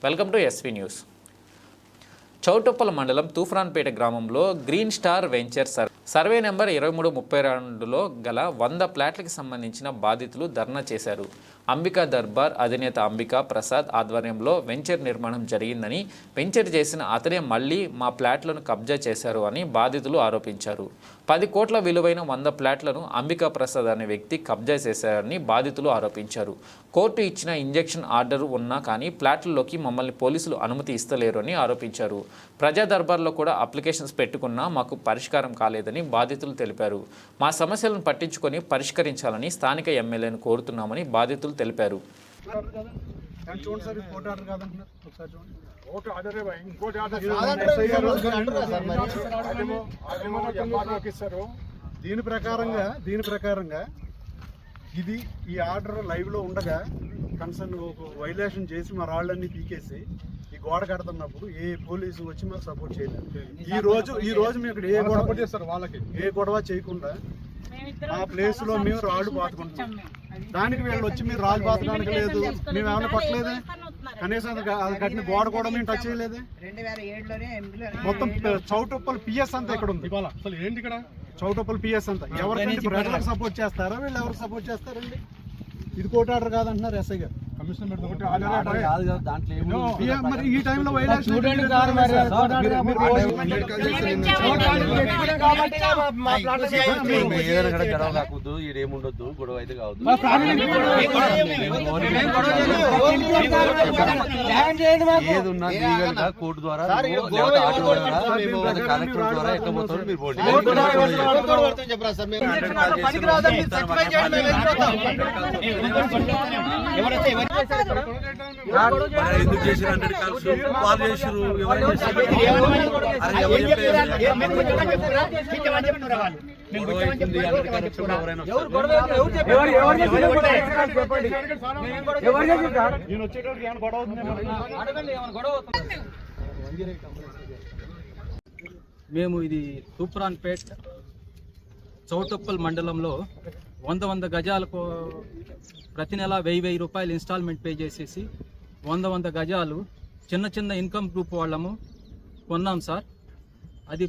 Welcome to SV news. Choutuppal మండలం తూఫ్రాన్పేట గ్రామంలో green star ventures survey number 2332లో గల 100 ప్లాట్లకు సంబంధించిన బాధితులు ధర్నా చేశారు. అంబికా దర్బార్ అధినేత అంబికా ప్రసాద్ ఆధ్వర్యంలో వెంచర్ నిర్మాణం జరిగిందని, వెంచర్ చేసిన అతనే మళ్లీ మా ప్లాట్లను కబ్జా చేశారు అని బాధితులు ఆరోపించారు. 10 కోట్ల విలువైన 100 ప్లాట్లను అంబికా ప్రసాద్ అనే వ్యక్తి కబ్జా చేశారని బాధితులు ఆరోపించారు. కోర్టు ఇచ్చిన ఇంజెక్షన్ ఆర్డర్ ఉన్నా కానీ ప్లాట్లలోకి మమ్మల్ని పోలీసులు అనుమతి ఇస్తలేరు అని ఆరోపించారు. ప్రజా దర్బార్లో కూడా అప్లికేషన్స్ పెట్టుకున్నా మాకు పరిష్కారం కాలేదని బాధితులు తెలిపారు. మా సమస్యలను పట్టించుకొని పరిష్కరించాలని స్థానిక ఎమ్మెల్యేను కోరుతున్నామని బాధితులు తెలిపారు. దీని ప్రకారంగా ఇది ఈ ఆర్డర్ లైవ్ లో ఉండగా కన్సర్న్ వైలేషన్ చేసి మా రాళ్ళన్నీ పీకేసి ఈ గోడ కడుతున్నప్పుడు ఏ పోలీసు వచ్చి మాకు సపోర్ట్ చేయలేదు. ఈ రోజు మేము ఇక్కడ ఏ గొడవ చేయకుండా ఆ ప్లేస్ లో మేము రాళ్ళు పాతుకుంటున్నాం. దానికి వీళ్ళు వచ్చి మీరు రాళ్ళు పాతడానికి లేదు, మేము ఏమైనా కొట్టలేదే, కనీసం అది కట్టిన గోడ కూడా మేము టచ్ చేయలేదే. మొత్తం చౌటుప్పల్ పిఎస్ అంతా ఇక్కడ ఉంది. చౌటుప్పల్ పిఎస్ అంతా ఎవరికంటే ప్రజలకు సపోర్ట్ చేస్తారా, వీళ్ళు ఎవరికి సపోర్ట్ చేస్తారండి? ఇది కోర్టు ఆర్డర్ కాదంటున్నారు ఎస్ఐ గారు. మరి ఈ టైంలో ఏముండొద్దు, గొడవ అయితే కావద్దు. ఏదున్నా లీగల్ గా కోర్టు ద్వారా కలెక్టర్ ద్వారా ఎట్లా పోతారో మీరు పోండి. ఎందుకు చేసిన 100 కాల్స్ వాళ్ళు చేసారు, మేము ఇది తూప్రాన్పేట్ చౌటుప్పల్ మండలంలో 100 గజాలకు ప్రతి నెల 1000 రూపాయలు ఇన్స్టాల్మెంట్ పే చేసేసి 100 గజాలు చిన్న ఇన్కమ్ గ్రూప్ వాళ్ళము కొన్నాం సార్. అది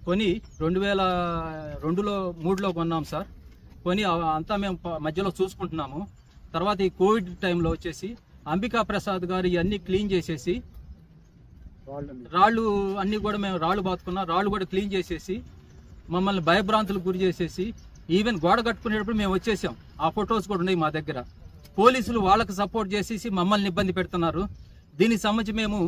కొని 2002-03లో కొన్నాం సార్. కొని అంతా మేము మధ్యలో చూసుకుంటున్నాము. తర్వాత ఈ కోవిడ్ టైంలో వచ్చేసి అంబికా ప్రసాద్ గారు ఇవన్నీ క్లీన్ చేసేసి రాళ్ళు అన్నీ కూడా మేము రాళ్ళు బాతుకున్నాం, రాళ్ళు కూడా క్లీన్ చేసేసి మమ్మల్ని భయభ్రాంతులకు గురి చేసేసి ఈవెన్ గోడ కట్టుకునేటప్పుడు మేము వచ్చేసాం. ఆ ఫొటోస్ కూడా ఉన్నాయి మా దగ్గర. పోలీసులు వాళ్ళకి సపోర్ట్ చేసేసి మమ్మల్ని ఇబ్బంది పెడుతున్నారు. దీనికి సంబంధించి మేము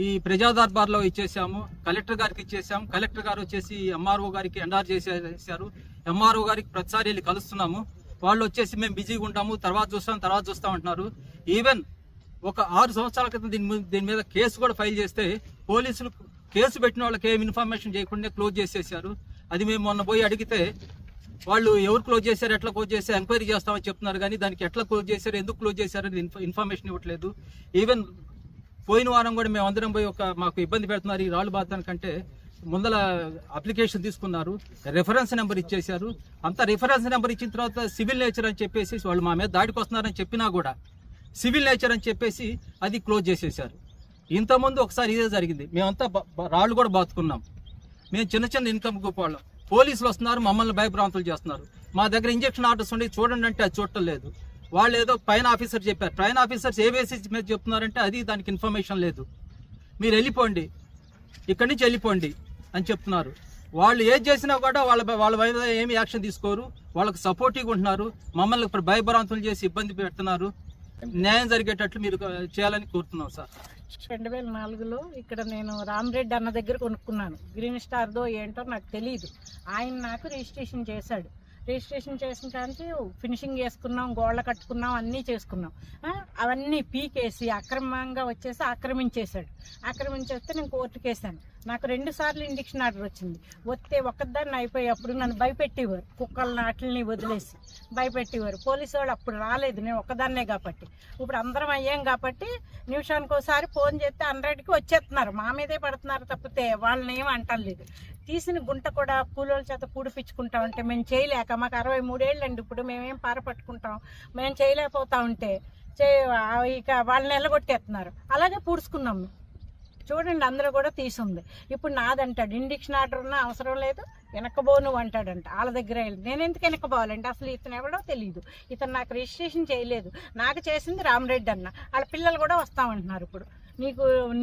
ఈ ప్రజా దర్బార్లో ఇచ్చేసాము, కలెక్టర్ గారికి ఇచ్చేసాము. కలెక్టర్ గారు వచ్చేసి ఎంఆర్ఓ గారికి ఎండార్ చేశారు. ఎంఆర్ఓ గారికి ప్రతిసారి వెళ్ళి కలుస్తున్నాము. వాళ్ళు వచ్చేసి మేము బిజీగా ఉంటాము, తర్వాత చూస్తాం అంటున్నారు. ఈవెన్ ఒక 6 సంవత్సరాల క్రితం దీని మీద కేసు కూడా ఫైల్ చేస్తే పోలీసులు కేసు పెట్టిన వాళ్ళకి ఏం ఇన్ఫర్మేషన్ చేయకుండా క్లోజ్ చేసేసారు. అది మేము మొన్న పోయి అడిగితే వాళ్ళు ఎవరు క్లోజ్ చేశారు, ఎట్లా క్లోజ్ చేశారు, ఎంక్వైరీ చేస్తామని చెప్తున్నారు. కానీ దానికి ఎట్లా క్లోజ్ చేశారు, ఎందుకు క్లోజ్ చేశారు అనేది ఇన్ఫర్మేషన్ ఇవ్వట్లేదు. ఈవెన్ పోయిన వారం కూడా మేము అందరం పోయి మాకు ఇబ్బంది పెడుతున్నారు ఈ రాళ్ళు బాధడానికంటే ముందల అప్లికేషన్ తీసుకున్నారు, రెఫరెన్స్ నెంబర్ ఇచ్చేశారు. అంత రిఫరెన్స్ నెంబర్ ఇచ్చిన తర్వాత సివిల్ నేచర్ అని చెప్పేసి వాళ్ళు మా మీద దాడికి వస్తున్నారని చెప్పినా కూడా సివిల్ నేచర్ అని చెప్పేసి అది క్లోజ్ చేసేసారు. ఇంతకుముందు ఒకసారి ఇదే జరిగింది. మేమంతా రాళ్ళు కూడా బాతుకున్నాం. మేము చిన్న ఇన్కమ్ గ్రూప్ వాళ్ళం. పోలీసులు వస్తున్నారు, మమ్మల్ని భయభ్రాంతులు చేస్తున్నారు. మా దగ్గర ఇంజక్షన్ ఆర్డర్స్ ఉండి చూడండి అంటే అది చూడటం లేదు. వాళ్ళు ఏదో పైన ఆఫీసర్ చెప్పారు. పైన ఆఫీసర్స్ ఏ బేసిస్ మీద చెప్తున్నారంటే అది దానికి ఇన్ఫర్మేషన్ లేదు. మీరు వెళ్ళిపోండి, ఇక్కడి నుంచి వెళ్ళిపోండి అని చెప్తున్నారు. వాళ్ళు ఏది చేసినా కూడా వాళ్ళ మీద ఏమి యాక్షన్ తీసుకోరు. వాళ్ళకి సపోర్టివ్గా ఉంటున్నారు. మమ్మల్ని ఇప్పుడు భయభ్రాంతులు చేసి ఇబ్బంది పెడుతున్నారు. న్యాయం జరిగేటట్లు మీరు చేయాలని కోరుతున్నాం సార్. 2004లో ఇక్కడ నేను రామరెడ్డి అన్న దగ్గర కొనుక్కున్నాను. గ్రీన్ స్టార్దో ఏంటో నాకు తెలియదు. ఆయన నాకు రిజిస్ట్రేషన్ చేశాడు. రిజిస్ట్రేషన్ చేసిన కానీ ఫినిషింగ్ చేసుకున్నాం, గోళ్ళ కట్టుకున్నాం, అన్నీ చేసుకున్నాం. అవన్నీ పీకేసి అక్రమంగా వచ్చేసి ఆక్రమించేస్తే నేను కోర్టుకు వేసాను. నాకు 2 సార్లు ఇంజక్షన్ ఆర్డర్ వచ్చింది. వస్తే ఒక్కదాన్ని అయిపోయేప్పుడు నన్ను భయపెట్టేవారు. కుక్కలను వాటిని వదిలేసి భయపెట్టేవారు. పోలీసు వాళ్ళు అప్పుడు రాలేదు, నేను ఒక్కదాన్నే కాబట్టి. ఇప్పుడు అందరం అయ్యాం కాబట్టి నిమిషానికి ఒకసారి ఫోన్ చేస్తే 100కి వచ్చేస్తున్నారు. మా మీదే పడుతున్నారు తప్పితే వాళ్ళని ఏం అంటలేదు. తీసిన గుంట కూడా కూలోళ్ళ చేత పూడిపించుకుంటా ఉంటే మేము చేయలేక, మాకు 63 ఏళ్ళండి ఇప్పుడు, మేమేం పార పట్టుకుంటాం, మేము చేయలేకపోతా ఉంటే ఇక వాళ్ళని ఎల్లగొట్టేస్తున్నారు. అలాగే పూడ్చుకున్నాం మేము. చూడండి అందరూ కూడా తీసుంది. ఇప్పుడు నాదంటాడు ఇండిక్షన్ ఆర్డర్ ఉన్నా అవసరం లేదు, వెనక్కబోను అంటాడంట. వాళ్ళ దగ్గర నేను ఎందుకు వెనక్కబోవాలంటే అసలు ఇతను ఎవడో తెలియదు, ఇతను నాకు రిజిస్ట్రేషన్ చేయలేదు, నాకు చేసింది రామరెడ్డి అన్న. వాళ్ళ పిల్లలు కూడా వస్తామంటున్నారు. ఇప్పుడు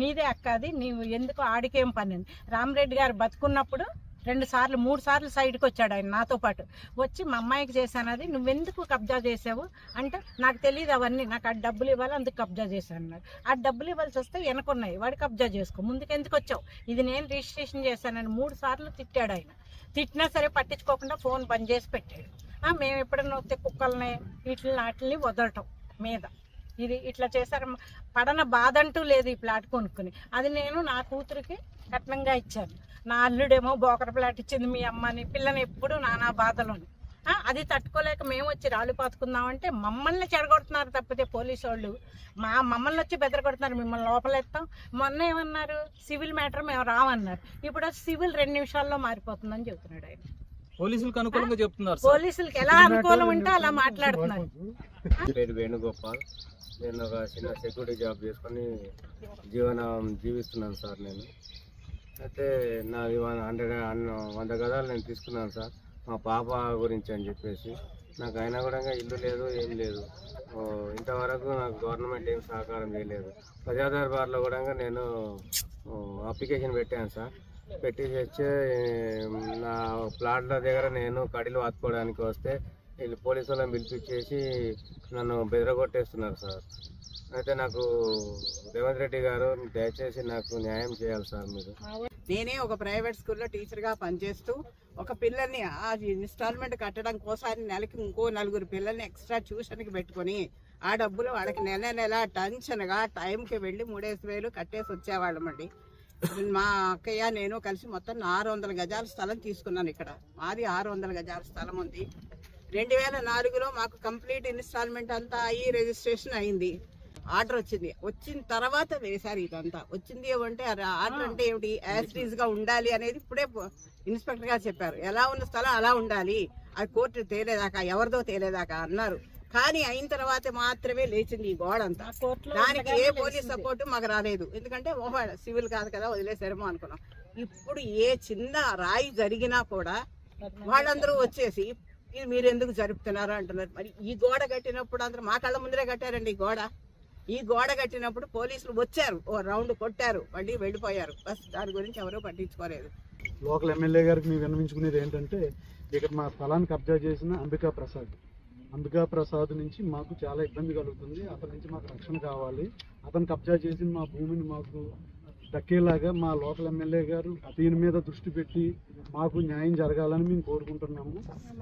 నీదే అక్క అది, నీవు ఎందుకు ఆడికేం పని అని. రామరెడ్డి గారు బతుకున్నప్పుడు 2 సార్లు 3 సార్లు సైడ్కి వచ్చాడు ఆయన నాతో పాటు వచ్చి, మా అమ్మాయికి చేశాను అది, నువ్వెందుకు కబ్జా చేసావు అంటే నాకు తెలియదు అవన్నీ, నాకు ఆ డబ్బులు ఇవ్వాలి అందుకు కబ్జా చేశాను అన్నాడు. ఆ డబ్బులు ఇవ్వాల్సి వస్తే వెనకున్నాయి, వాడు కబ్జా చేసుకో, ముందుకు ఎందుకు వచ్చావు, ఇది నేను రిజిస్ట్రేషన్ చేశానని 3 సార్లు తిట్టాడు ఆయన. తిట్టినా సరే పట్టించుకోకుండా ఫోన్ బంద్ చేసి పెట్టాడు. మేము ఎప్పుడన్నా వస్తే కుక్కల్ని వాటిని వదలటం మీద ఇది ఇట్లా చేశారు. పడన బాధ అంటూ లేదు ఈ ప్లాట్ కొనుక్కుని. అది నేను నా కూతురికి కట్నంగా ఇచ్చాను. నా అల్లుడేమో బోకర ప్లాట్ ఇచ్చింది మీ అమ్మని, పిల్లని ఎప్పుడు నానా బాధలోని. అది తట్టుకోలేక మేము వచ్చి రాళ్ళు పాతుకుందామంటే మమ్మల్ని చెడగొడుతున్నారు తప్పితే పోలీసు వాళ్ళు మమ్మల్ని వచ్చి బెదరగొడుతున్నారు, మిమ్మల్ని లోపలెత్తాం. మొన్న ఏమన్నారు, సివిల్ మ్యాటర్ మేము రామన్నారు. ఇప్పుడు సివిల్ 2 నిమిషాల్లో మారిపోతుందని చెబుతున్నాడు ఆయన. పోలీసులకు అనుకూలంగా చెప్తున్నారు. పోలీసులకి ఎలా అనుకూలం ఉంటే అలా మాట్లాడుతున్నారు. పేరు వేణుగోపాల్. నేను ఒక చిన్న సెక్యూరిటీ జాబ్ చేసుకొని జీవిస్తున్నాను సార్. నేను అయితే నా 100 గదాలు నేను తీసుకున్నాను సార్ మా పాప గురించి అని చెప్పేసి. నాకు అయినా కూడా ఇల్లు లేదు, ఏం లేదు. ఇంతవరకు నాకు గవర్నమెంట్ ఏం సహకారం చేయలేదు. ప్రజా దర్బార్లో కూడా నేను అప్లికేషన్ పెట్టాను సార్. పెట్టేసి వచ్చే నా ప్లాట్ల దగ్గర నేను కడీలు వాతుకోవడానికి వస్తే వీళ్ళు పోలీసు వాళ్ళని పిలిపించేసి నన్ను బెదరగొట్టేస్తున్నారు సార్. అయితే నాకు రేవంత్ రెడ్డి గారు దయచేసి నాకు న్యాయం చేయాలి సార్ మీరు. నేనే ఒక ప్రైవేట్ స్కూల్లో టీచర్గా పనిచేస్తూ ఒక పిల్లల్ని ఆ ఇన్స్టాల్మెంట్ కట్టడం కోసం నెలకి ఇంకో 4 పిల్లల్ని ఎక్స్ట్రా ట్యూషన్కి పెట్టుకొని ఆ డబ్బులు వాళ్ళకి నెల టెన్షన్గా టైంకి వెళ్ళి 3,000 కట్టేసి వచ్చేవాళ్ళమండి. మా అక్కయ్య నేను కలిసి మొత్తం 600 గజాల స్థలం తీసుకున్నాను. ఇక్కడ మాది 600 గజాల స్థలం ఉంది. 2004లో మాకు కంప్లీట్ ఇన్స్టాల్మెంట్ అంతా అయ్యి రిజిస్ట్రేషన్ అయింది. ఆర్డర్ వచ్చింది. వచ్చిన తర్వాత వేశారు ఇదంతా. వచ్చింది ఏమంటే ఆర్డర్ అంటే ఏమిటి, యాజ్ గా ఉండాలి అనేది ఇప్పుడే ఇన్స్పెక్టర్ గారు చెప్పారు. ఎలా ఉన్న స్థలం అలా ఉండాలి, అది కోర్టు తేలేదాకా ఎవరిదో తేలేదాకా అన్నారు. కానీ అయిన తర్వాత మాత్రమే లేచింది ఈ గోడ అంతా. దానికి ఏ పోలీస్ సపోర్ట్ మాకు రాలేదు. ఎందుకంటే సివిల్ కాదు కదా వదిలేసారేమో అనుకున్నాం. ఇప్పుడు ఏ చిన్న రాయి జరిగినా కూడా వాళ్ళందరూ వచ్చేసి ఇది మీరు ఎందుకు జరుపుతున్నారు అంటున్నారు. మరి ఈ గోడ కట్టినప్పుడు అందరూ మా కళ్ళ ముందరే కట్టారండి. ఈ గోడ కట్టినప్పుడు పోలీసులు వచ్చారు, ఓ రౌండ్ కొట్టారు, మళ్ళీ వెళ్ళిపోయారు. బస్ దాని గురించి ఎవరూ పట్టించుకోలేదు. లోకల్ ఎమ్మెల్యే గారికి మేము విన్నవించుకునేది ఏంటంటే, ఇక్కడ మా స్థలాన్ని కబ్జా చేసిన అంబికా ప్రసాద్ నుంచి మాకు చాలా ఇబ్బంది కలుగుతుంది. అతని నుంచి మాకు రక్షణ కావాలి. అతను కబ్జా చేసిన మా భూమిని మాకు దక్కేలాగా మా లోకల్ ఎమ్మెల్యే గారు దీని మీద దృష్టి పెట్టి మాకు న్యాయం జరగాలని మేము కోరుకుంటున్నాము.